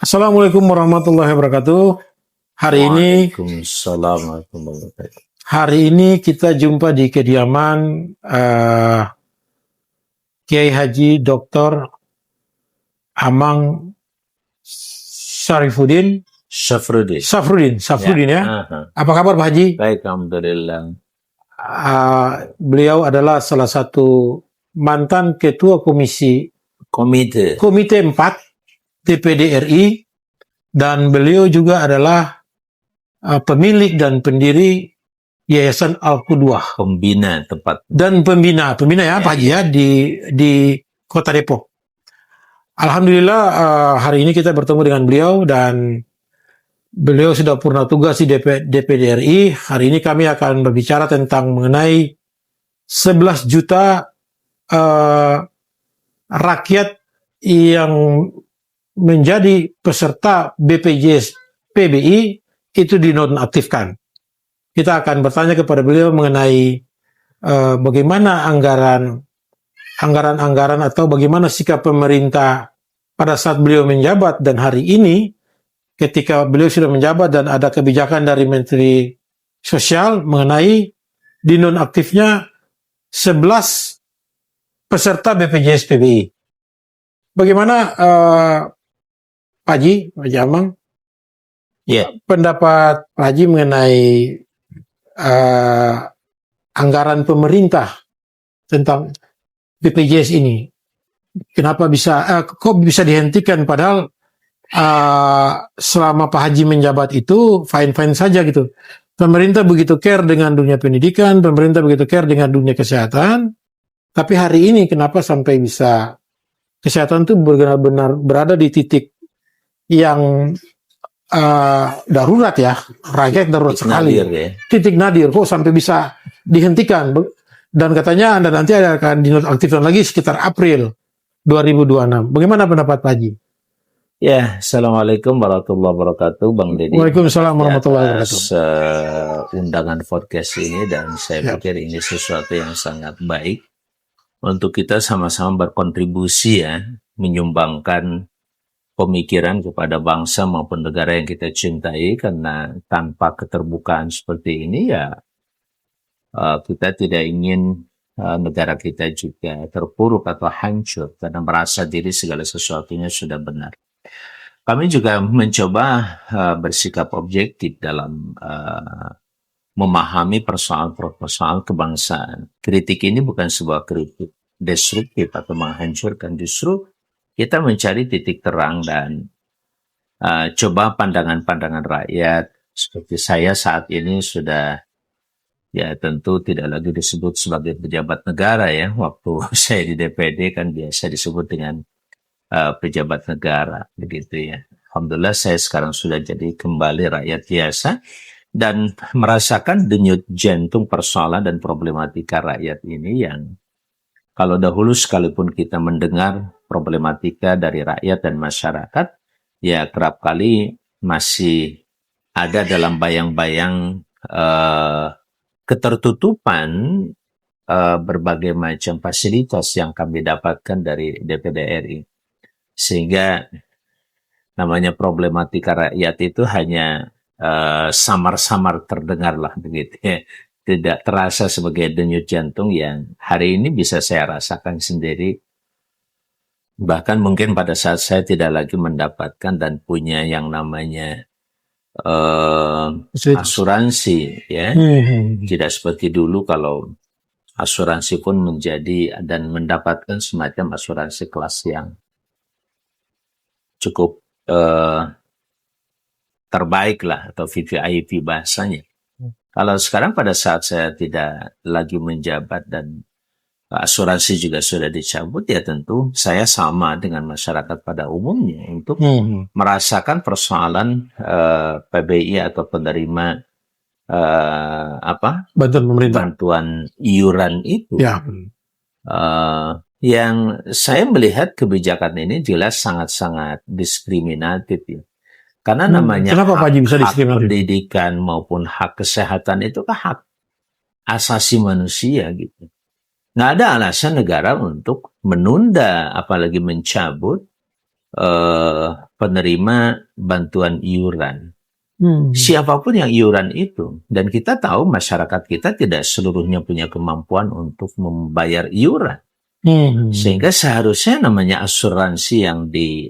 Assalamualaikum warahmatullahi wabarakatuh. Waalaikumsalam warahmatullahi wabarakatuh. Hari ini kita jumpa di kediaman Kiai Haji Dr. Amang Syarifuddin Safruddin ya. Apa kabar Pak Haji? Baik, alhamdulillah. Beliau adalah salah satu mantan ketua komite 4 DPD RI, dan beliau juga adalah pemilik dan pendiri Yayasan Al-Qudwah. Pembina tepat. Dan pembina ya Pak Haji ya di Kota Depok. Alhamdulillah hari ini kita bertemu dengan beliau dan beliau sudah purna tugas di DPD RI. Hari ini kami akan berbicara tentang mengenai 11 juta rakyat yang menjadi peserta BPJS PBI itu dinonaktifkan. Kita akan bertanya kepada beliau mengenai bagaimana anggaran atau bagaimana sikap pemerintah pada saat beliau menjabat, dan hari ini ketika beliau sudah menjabat dan ada kebijakan dari Menteri Sosial mengenai dinonaktifnya 11 peserta BPJS PBI. Bagaimana Pak Haji Amang, pendapat Pak Haji mengenai anggaran pemerintah tentang BPJS ini? Kenapa kok bisa dihentikan padahal selama Pak Haji menjabat itu fine-fine saja gitu. Pemerintah begitu care dengan dunia pendidikan, pemerintah begitu care dengan dunia kesehatan, tapi hari ini kenapa sampai bisa kesehatan itu benar-benar berada di titik yang darurat ya, rakyat darurat sekali. Titik nadir, kok sampai bisa dihentikan. Dan katanya Anda nanti akan dinonaktifkan lagi sekitar April 2026. Bagaimana pendapat Pak Haji? Ya, Assalamualaikum warahmatullahi wabarakatuh, Bang Deddy. Waalaikumsalam warahmatullahi wabarakatuh. Undangan podcast ini, dan saya pikir ini sesuatu yang sangat baik untuk kita sama-sama berkontribusi ya, menyumbangkan pemikiran kepada bangsa maupun negara yang kita cintai, karena tanpa keterbukaan seperti ini ya kita tidak ingin negara kita juga terpuruk atau hancur karena merasa diri segala sesuatunya sudah benar. Kami juga mencoba bersikap objektif dalam memahami persoalan kebangsaan. Kritik ini bukan sebuah kritik destruktif atau menghancurkan, justru kita mencari titik terang dan coba pandangan-pandangan rakyat. Seperti saya saat ini sudah ya tentu tidak lagi disebut sebagai pejabat negara ya. Waktu saya di DPD kan biasa disebut dengan pejabat negara begitu ya. Alhamdulillah saya sekarang sudah jadi kembali rakyat biasa dan merasakan denyut jantung persoalan dan problematika rakyat ini yang kalau dahulu sekalipun kita mendengar problematika dari rakyat dan masyarakat, ya kerap kali masih ada dalam bayang-bayang ketertutupan berbagai macam fasilitas yang kami dapatkan dari DPD RI. Sehingga namanya problematika rakyat itu hanya samar-samar terdengar lah begitu ya. Tidak terasa sebagai denyut jantung yang hari ini bisa saya rasakan sendiri. Bahkan mungkin pada saat saya tidak lagi mendapatkan dan punya yang namanya asuransi ya. Tidak seperti dulu kalau asuransi pun menjadi dan mendapatkan semacam asuransi kelas yang cukup terbaik lah, atau VVIP bahasanya. Kalau sekarang pada saat saya tidak lagi menjabat dan asuransi juga sudah dicabut, ya tentu saya sama dengan masyarakat pada umumnya untuk merasakan persoalan PBI atau penerima bantuan iuran itu. Ya. Yang saya melihat kebijakan ini jelas sangat-sangat diskriminatif ya. Karena namanya hak pendidikan maupun hak kesehatan itu kan hak asasi manusia gitu. Nggak ada alasan negara untuk menunda apalagi mencabut penerima bantuan iuran. Hmm. Siapapun yang iuran itu, dan kita tahu masyarakat kita tidak seluruhnya punya kemampuan untuk membayar iuran. Sehingga seharusnya namanya asuransi yang di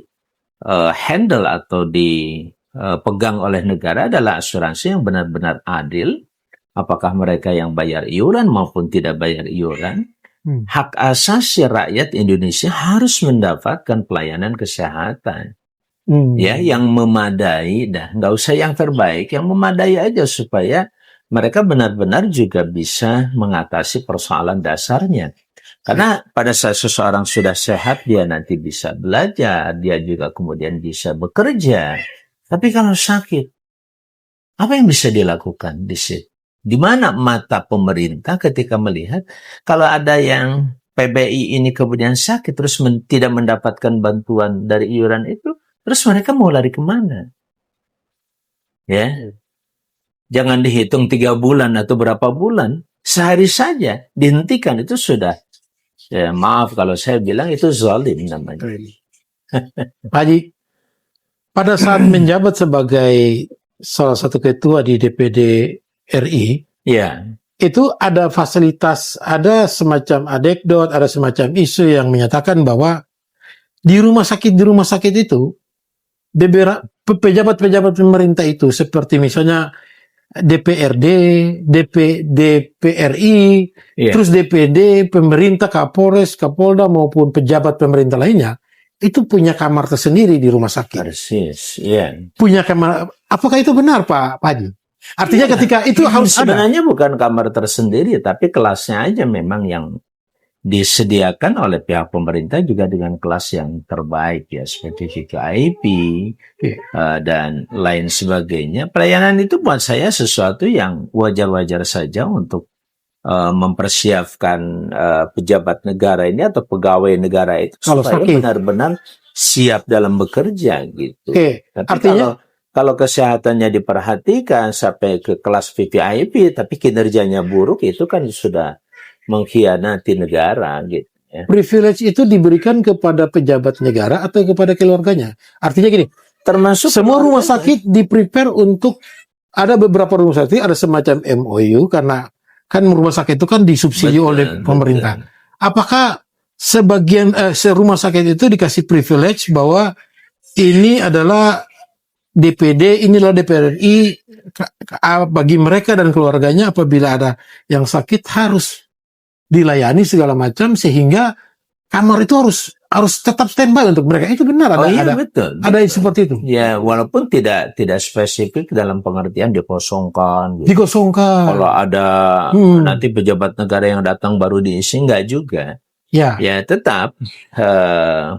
handle atau dipegang oleh negara adalah asuransi yang benar-benar adil. Apakah mereka yang bayar iuran maupun tidak bayar iuran, hak asasi rakyat Indonesia harus mendapatkan pelayanan kesehatan. Ya, yang memadai, dan nggak usah yang terbaik, yang memadai aja supaya mereka benar-benar juga bisa mengatasi persoalan dasarnya. Karena pada saat seseorang sudah sehat, dia nanti bisa belajar, dia juga kemudian bisa bekerja. Tapi kalau sakit, apa yang bisa dilakukan di situ? Di mana mata pemerintah ketika melihat kalau ada yang PBI ini kemudian sakit terus tidak mendapatkan bantuan dari iuran itu, terus mereka mau lari kemana? Ya, jangan dihitung 3 bulan atau berapa bulan, sehari saja dihentikan itu sudah. Ya, maaf kalau saya bilang itu zalim namanya. Pak Haji, pada saat menjabat sebagai salah satu ketua di DPD RI, ya, itu ada fasilitas, ada semacam anekdot, ada semacam isu yang menyatakan bahwa di rumah sakit itu pejabat-pejabat pemerintah itu seperti misalnya DPRD, DPRI, terus DPD, pemerintah, Kapolres, Kapolda maupun pejabat pemerintah lainnya itu punya kamar tersendiri di rumah sakit. Persis, ya. Punya kamar. Apakah itu benar, Pak Haji? Artinya ketika itu harus sebenarnya bukan kamar tersendiri, tapi kelasnya aja memang yang disediakan oleh pihak pemerintah juga dengan kelas yang terbaik ya, seperti VIP dan lain sebagainya. Pelayanan itu buat saya sesuatu yang wajar-wajar saja untuk mempersiapkan pejabat negara ini atau pegawai negara itu supaya benar-benar siap dalam bekerja gitu. Tapi artinya kalau kesehatannya diperhatikan sampai ke kelas VIP tapi kinerjanya buruk, itu kan sudah mengkhianati negara gitu ya. Privilege itu diberikan kepada pejabat negara atau kepada keluarganya? Artinya gini, termasuk semua rumah sakit di-prepare untuk, ada beberapa rumah sakit ada semacam MOU karena kan rumah sakit itu kan disubsidi oleh pemerintah. Apakah sebagian rumah sakit itu dikasih privilege bahwa ini adalah DPD, inilah DPRI, bagi mereka dan keluarganya apabila ada yang sakit harus dilayani segala macam, sehingga kamar itu harus tetap standby untuk mereka. Itu benar betul. Ada seperti itu. Ya, walaupun tidak spesifik dalam pengertian dikosongkan. Gitu. Dikosongkan. Kalau ada nanti pejabat negara yang datang baru diisi, enggak juga. Ya, tetap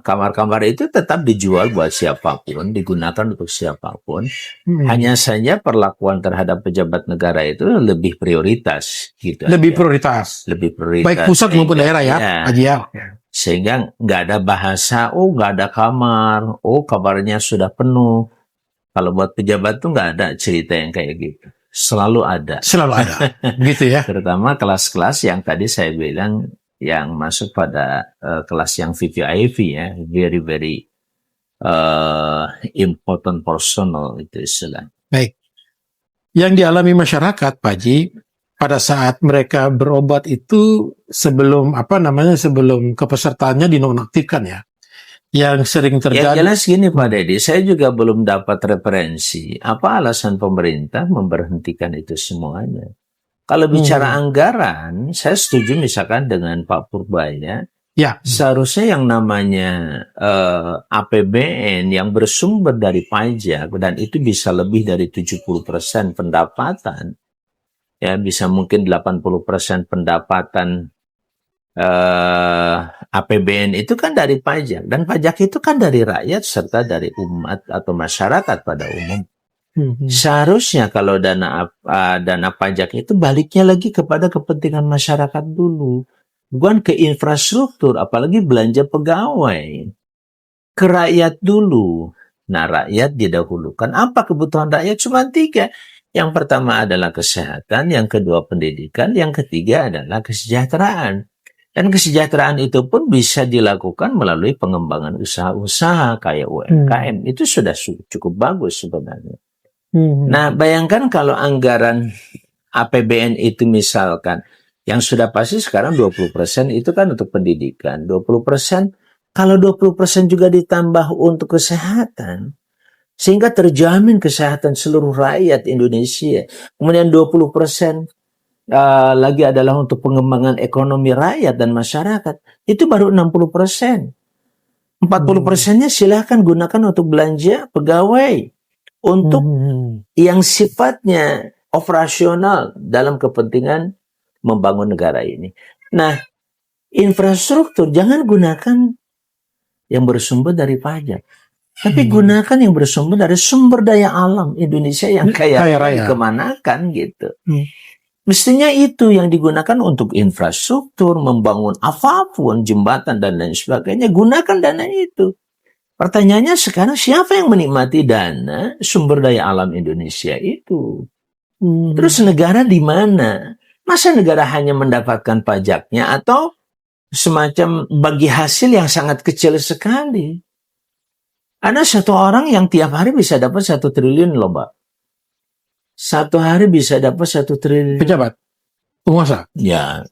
kamar-kamar itu tetap dijual buat siapapun, digunakan untuk siapapun. Hanya saja perlakuan terhadap pejabat negara itu lebih prioritas gitu. Lebih prioritas. Baik pusat maupun daerah ya, Haji ya. Sehingga nggak ada bahasa, nggak ada kamar, kamarnya sudah penuh. Kalau buat pejabat tuh nggak ada cerita yang kayak gitu. Selalu ada. Gitu ya. Terutama kelas-kelas yang tadi saya bilang, yang masuk pada kelas yang VVIP ya, very very important personal itu istilah. Baik. Yang dialami masyarakat, Pak Haji, pada saat mereka berobat itu sebelum kepesertaannya dinonaktifkan ya. Yang sering terjadi. Yang jelas gini Pak Deddy, saya juga belum dapat referensi apa alasan pemerintah memberhentikan itu semuanya. Kalau bicara anggaran, saya setuju misalkan dengan Pak Purbaya. Ya. Seharusnya yang namanya APBN yang bersumber dari pajak, dan itu bisa lebih dari 70% pendapatan, ya bisa mungkin 80% pendapatan APBN itu kan dari pajak, dan pajak itu kan dari rakyat serta dari umat atau masyarakat pada umum. Seharusnya kalau dana pajak itu baliknya lagi kepada kepentingan masyarakat dulu, bukan ke infrastruktur, apalagi belanja pegawai, ke rakyat dulu. Nah, rakyat didahulukan. Apa kebutuhan rakyat? Cuma 3. Yang pertama adalah kesehatan, yang kedua pendidikan, yang ketiga adalah kesejahteraan. Dan kesejahteraan itu pun bisa dilakukan melalui pengembangan usaha-usaha kayak UMKM. Itu sudah cukup bagus sebenarnya. Nah, bayangkan kalau anggaran APBN itu misalkan, yang sudah pasti sekarang 20% itu kan untuk pendidikan. 20%, kalau 20% juga ditambah untuk kesehatan, sehingga terjamin kesehatan seluruh rakyat Indonesia. Kemudian 20% lagi adalah untuk pengembangan ekonomi rakyat dan masyarakat. Itu baru 60%. 40%-nya silahkan gunakan untuk belanja pegawai. Untuk yang sifatnya operasional dalam kepentingan membangun negara ini. Nah, infrastruktur jangan gunakan yang bersumber dari pajak. Tapi gunakan yang bersumber dari sumber daya alam Indonesia yang kaya raya. Kemanakan gitu. Mestinya itu yang digunakan untuk infrastruktur, membangun apapun, jembatan dan lain sebagainya. Gunakan dana itu. Pertanyaannya sekarang, siapa yang menikmati dana sumber daya alam Indonesia itu? Terus negara di mana? Masa negara hanya mendapatkan pajaknya atau semacam bagi hasil yang sangat kecil sekali? Ada satu orang yang tiap hari bisa dapat 1 triliun loh, Mbak. Satu hari bisa dapat 1 triliun. Pejabat? Penguasa? Ya,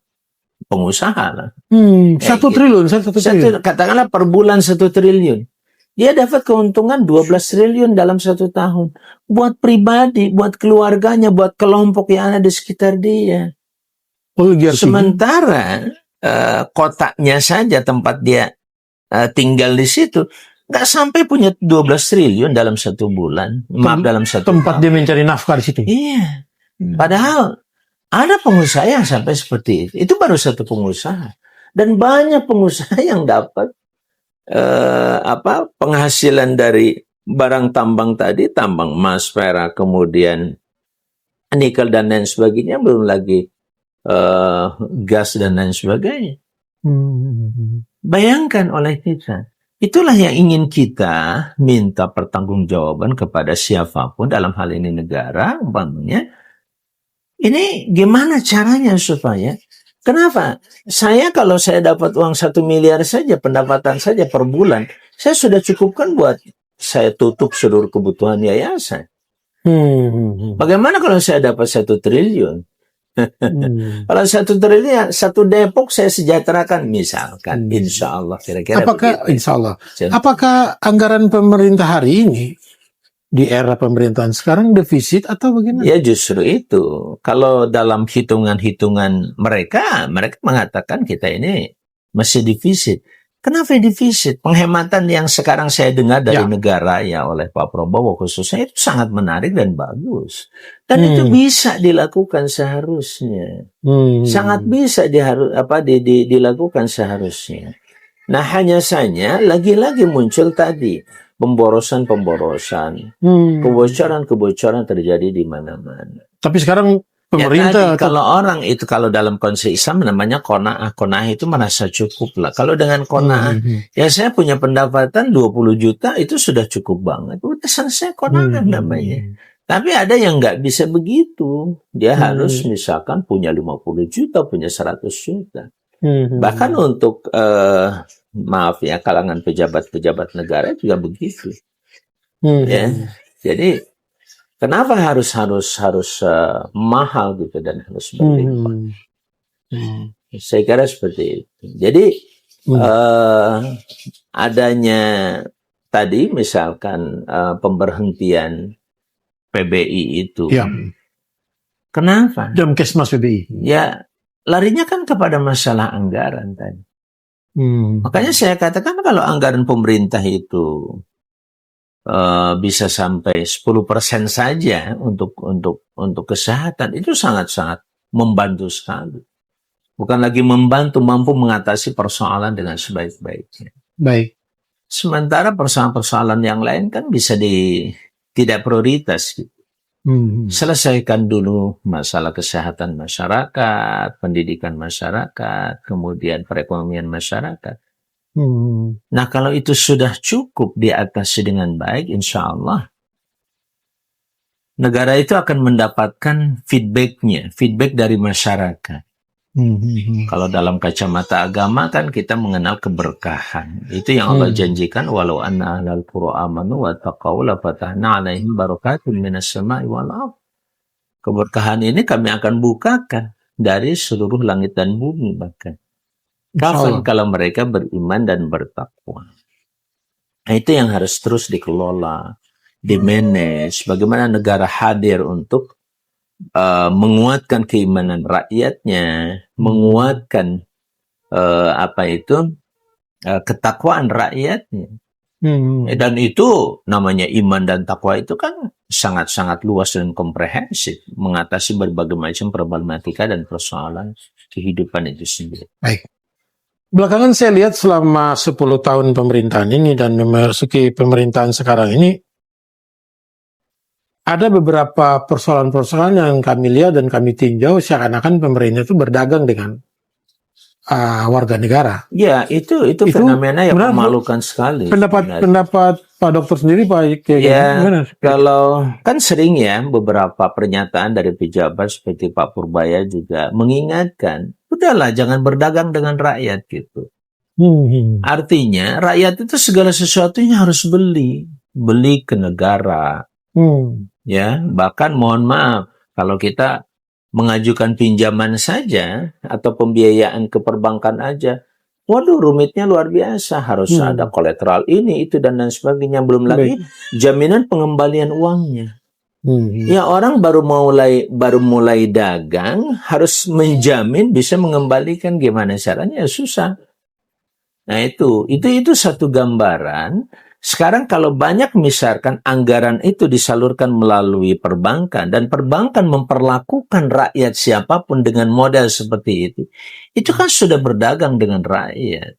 pengusaha lah. 1 triliun, 1 triliun. Katakanlah per bulan 1 triliun. Dia dapat keuntungan 12 triliun dalam 1 tahun. Buat pribadi, buat keluarganya, buat kelompok yang ada di sekitar dia. Sementara kotaknya saja tempat dia tinggal di situ, nggak sampai punya 12 triliun dalam 1 bulan. Dalam 1 tempat tahun. Dia mencari nafkah di situ. Iya. Padahal ada pengusaha yang sampai seperti itu. Itu baru 1 pengusaha. Dan banyak pengusaha yang dapat penghasilan dari barang tambang tadi, tambang emas, perak, kemudian nikel dan lain sebagainya, belum lagi gas dan lain sebagainya. Bayangkan oleh kita. Itulah yang ingin kita minta pertanggungjawaban kepada siapapun, dalam hal ini negara, umpamanya. Ini gimana caranya supaya, kenapa? Kalau saya dapat uang 1 miliar saja, pendapatan saja per bulan, saya sudah cukupkan buat saya tutup seluruh kebutuhan yayasan. Bagaimana kalau saya dapat 1 triliun? Kalau 1 triliun, 1 Depok saya sejahterakan misalkan, insya Allah kira-kira apakah begitu. Insya Allah, apakah anggaran pemerintah hari ini di era pemerintahan sekarang defisit atau bagaimana? Ya justru itu, kalau dalam hitungan-hitungan mereka mengatakan kita ini masih defisit. Kenapa defisit? Penghematan yang sekarang saya dengar dari negara ya oleh Pak Prabowo khususnya itu sangat menarik dan bagus. Dan itu bisa dilakukan seharusnya. Sangat bisa dilakukan seharusnya. Nah, hanya saja lagi-lagi muncul tadi pemborosan, kebocoran terjadi di mana-mana. Tapi sekarang pemerintah, ya, tadi, kalau dalam konsep Islam namanya qanaah itu merasa cukup lah. Kalau dengan qanaah, ya saya punya pendapatan 20 juta itu sudah cukup banget. Udah selesai qanaah namanya. Tapi ada yang nggak bisa begitu. Dia harus misalkan punya 50 juta, punya 100 juta. Bahkan untuk kalangan pejabat-pejabat negara juga begitu. Ya, jadi kenapa harus mahal gitu dan harus berlimpah? Saya kira seperti itu. Jadi adanya tadi misalkan pemberhentian PBI itu, kenapa? Jamkesmas PBI. Ya, larinya kan kepada masalah anggaran tadi. Makanya saya katakan kalau anggaran pemerintah itu bisa sampai 10% saja untuk kesehatan, itu sangat-sangat membantu sekali. Bukan lagi membantu, mampu mengatasi persoalan dengan sebaik-baiknya. Baik. Sementara persoalan-persoalan yang lain kan bisa tidak prioritas gitu. Selesaikan dulu masalah kesehatan masyarakat, pendidikan masyarakat, kemudian perekonomian masyarakat. Nah, kalau itu sudah cukup diatasi dengan baik, insya Allah negara itu akan mendapatkan feedback dari masyarakat. Kalau dalam kacamata agama kan kita mengenal keberkahan. Itu yang Allah janjikan, walau anna ahlal qura amanu wa taqaw la fatahna 'alaihim barakatun minas sama'i wal ardh. Keberkahan ini kami akan bukakan dari seluruh langit dan bumi bahkan. Kapan kalau mereka beriman dan bertakwa. Nah, itu yang harus terus dikelola, dimanage. Bagaimana negara hadir untuk menguatkan keimanan rakyatnya, menguatkan ketakwaan rakyatnya. Dan itu namanya iman dan takwa itu kan sangat-sangat luas dan komprehensif, mengatasi berbagai macam problematika dan persoalan kehidupan itu sendiri. Baik. Belakangan saya lihat selama 10 tahun pemerintahan ini dan memasuki pemerintahan sekarang ini, ada beberapa persoalan-persoalan yang kami lihat dan kami tinjau seakan-akan pemerintah itu berdagang dengan warga negara. Ya, itu fenomena yang memalukan sekali. Pendapat Pak Dokter sendiri, Pak, gimana? Kalau kan sering ya beberapa pernyataan dari pejabat seperti Pak Purbaya juga mengingatkan, udahlah jangan berdagang dengan rakyat gitu. Artinya rakyat itu segala sesuatunya harus beli ke negara. Ya, bahkan mohon maaf kalau kita mengajukan pinjaman saja atau pembiayaan ke perbankan aja, waduh rumitnya luar biasa, harus ada kolateral ini itu dan lain sebagainya, belum lagi jaminan pengembalian uangnya. Ya, orang baru mulai dagang harus menjamin bisa mengembalikan, gimana caranya? Susah. Nah, itu satu gambaran. Sekarang kalau banyak misalkan anggaran itu disalurkan melalui perbankan dan perbankan memperlakukan rakyat siapapun dengan model seperti itu kan sudah berdagang dengan rakyat.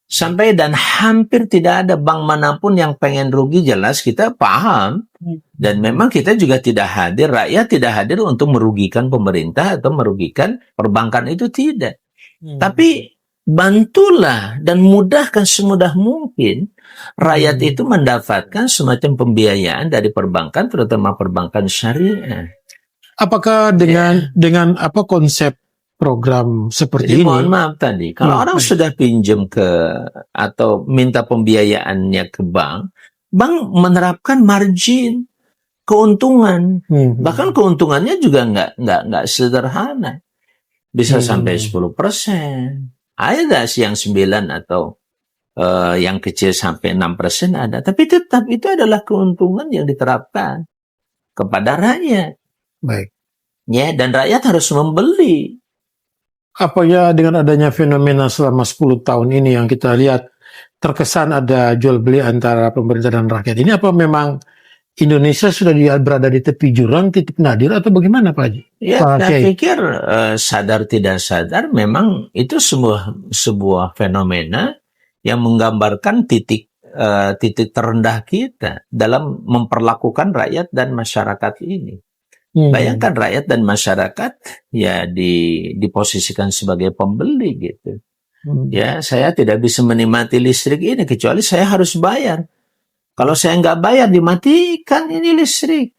Sampai dan hampir tidak ada bank manapun yang pengen rugi, jelas kita paham. Dan memang kita juga tidak hadir, rakyat tidak hadir untuk merugikan pemerintah atau merugikan perbankan, itu tidak. Tapi bantulah dan mudahkan semudah mungkin rakyat itu mendapatkan semacam pembiayaan dari perbankan, terutama perbankan syariah. Apakah dengan apa konsep program seperti ini? Mohon maaf tadi, kalau orang sudah pinjam atau minta pembiayaannya ke bank menerapkan margin, keuntungan, bahkan keuntungannya juga nggak sederhana, bisa sampai 10%. Ada sih yang 9 atau yang kecil sampai 6% ada. Tapi tetap itu adalah keuntungan yang diterapkan kepada rakyat. Baik. Ya, dan rakyat harus membeli. Apa ya dengan adanya fenomena selama 10 tahun ini yang kita lihat terkesan ada jual beli antara pemerintah dan rakyat. Ini apa memang Indonesia sudah berada di tepi jurang, titik nadir atau bagaimana Pak Haji? Ya, saya pikir sadar tidak sadar memang itu sebuah fenomena yang menggambarkan titik terendah kita dalam memperlakukan rakyat dan masyarakat ini. Bayangkan rakyat dan masyarakat ya diposisikan sebagai pembeli gitu. Ya, saya tidak bisa menikmati listrik ini kecuali saya harus bayar. Kalau saya nggak bayar, dimatikan ini listrik.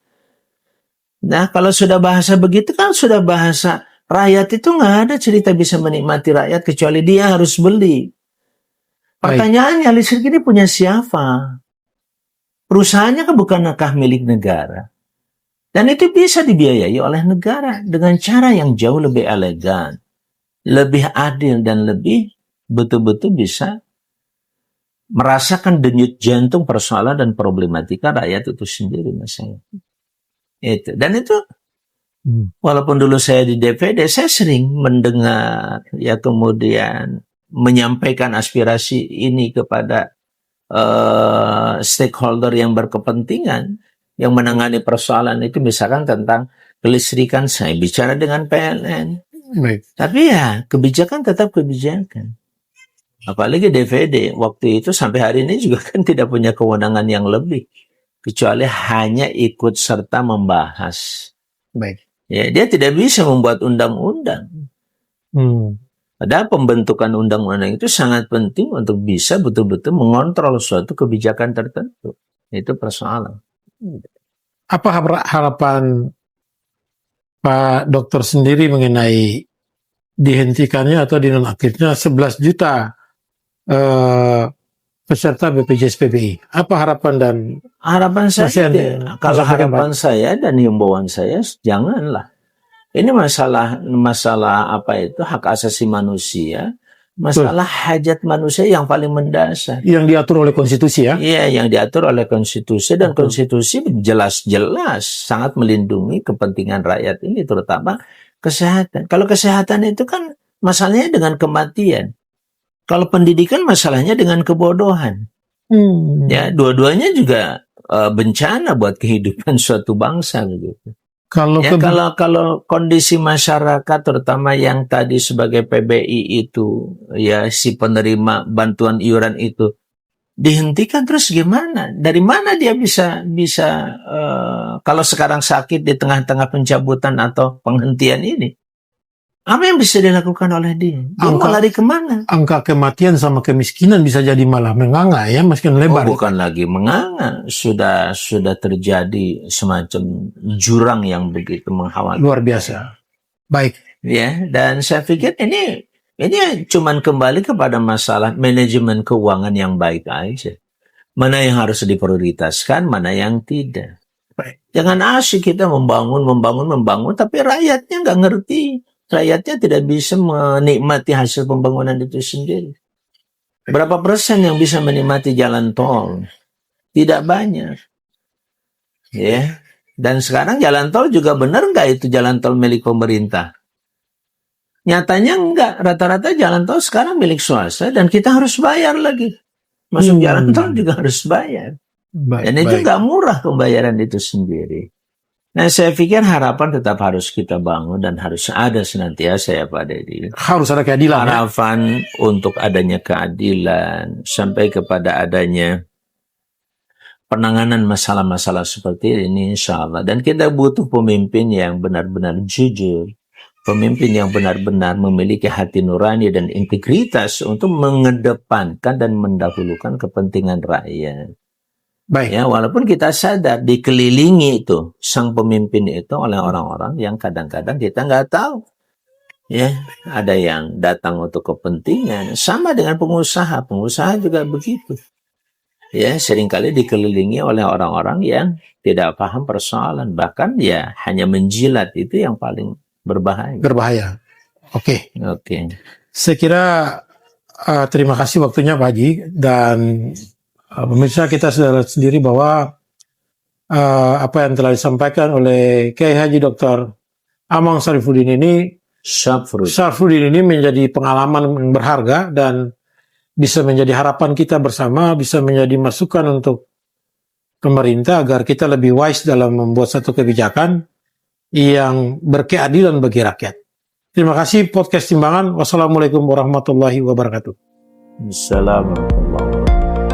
Nah, kalau sudah bahasa begitu kan sudah bahasa rakyat itu nggak ada cerita bisa menikmati rakyat kecuali dia harus beli. Pertanyaannya, listrik ini punya siapa? Perusahaannya kan bukanlah milik negara. Dan itu bisa dibiayai oleh negara dengan cara yang jauh lebih elegan, lebih adil, dan lebih betul-betul bisa merasakan denyut jantung persoalan dan problematika rakyat itu sendiri, masalah. Itu. Dan itu, walaupun dulu saya di DPD, saya sering mendengar, ya kemudian menyampaikan aspirasi ini kepada stakeholder yang berkepentingan, yang menangani persoalan itu, misalkan tentang kelistrikan, saya bicara dengan PLN. Baik. Tapi ya, kebijakan tetap kebijakan. Apalagi DPD waktu itu sampai hari ini juga kan tidak punya kewenangan yang lebih kecuali hanya ikut serta membahas. Baik. Ya, dia tidak bisa membuat undang-undang. Padahal pembentukan undang-undang itu sangat penting untuk bisa betul-betul mengontrol suatu kebijakan tertentu. Itu persoalan. Apa harapan Pak Dokter sendiri mengenai dihentikannya atau dinonaktifnya 11 juta peserta BPJS PBI. Apa harapan dan Harapan saya, Mas Yandi, kalau sampaikan, harapan saya dan himbauan saya, janganlah. Ini masalah apa itu, hak asasi manusia, masalah hajat manusia yang paling mendasar. yang diatur oleh konstitusi ya? Iya, yang diatur oleh konstitusi, dan konstitusi jelas-jelas sangat melindungi kepentingan rakyat ini, terutama kesehatan. Kalau kesehatan itu kan masalahnya dengan kematian. Kalau pendidikan masalahnya dengan kebodohan. Ya, dua-duanya juga bencana buat kehidupan suatu bangsa begitu. Kalau Ya, kalau kondisi masyarakat, terutama yang tadi sebagai PBI itu, ya si penerima bantuan iuran itu dihentikan, terus gimana? Dari mana dia bisa kalau sekarang sakit di tengah-tengah pencabutan atau penghentian ini? Apa yang bisa dilakukan oleh dia? Dia mau lari kemana? angka kematian sama kemiskinan bisa jadi malah menganga ya, meskipun lebar. Bukan lagi menganga, sudah terjadi semacam jurang yang begitu mengkhawatirkan. Luar biasa. Baik. Ya, dan saya pikir ini cuman kembali kepada masalah manajemen keuangan yang baik aja. Mana yang harus diprioritaskan, mana yang tidak. Baik. Jangan asyik kita membangun, tapi rakyatnya nggak ngerti. Rakyatnya tidak bisa menikmati hasil pembangunan itu sendiri. Berapa persen yang bisa menikmati jalan tol? Tidak banyak. Ya. Dan sekarang jalan tol juga benar nggak itu jalan tol milik pemerintah? Nyatanya enggak. Rata-rata jalan tol sekarang milik swasta dan kita harus bayar lagi. Masuk jalan tol juga harus bayar. Dan itu nggak murah pembayaran itu sendiri. Nah, saya pikir harapan tetap harus kita bangun dan harus ada senantiasa ya Pak Deddy. Harus ada keadilan. Harapan untuk adanya keadilan sampai kepada adanya penanganan masalah-masalah seperti ini insya Allah. Dan kita butuh pemimpin yang benar-benar jujur. Pemimpin yang benar-benar memiliki hati nurani dan integritas untuk mengedepankan dan mendahulukan kepentingan rakyat. Baik. Ya, walaupun kita sadar dikelilingi itu sang pemimpin itu oleh orang-orang yang kadang-kadang kita nggak tahu. Ya, ada yang datang untuk kepentingan, sama dengan pengusaha juga begitu. Ya, seringkali dikelilingi oleh orang-orang yang tidak paham persoalan, bahkan ya hanya menjilat, itu yang paling berbahaya. Oke. Saya kira terima kasih waktunya Pak Haji, dan pemirsa kita sudah lihat sendiri bahwa apa yang telah disampaikan oleh Kiai Haji Dr. Amang Syarifudin ini menjadi pengalaman yang berharga dan bisa menjadi harapan kita bersama, bisa menjadi masukan untuk pemerintah agar kita lebih wise dalam membuat satu kebijakan yang berkeadilan bagi rakyat. Terima kasih podcast Timbangan. Wassalamualaikum warahmatullahi wabarakatuh. Assalamualaikum warahmatullahi wabarakatuh.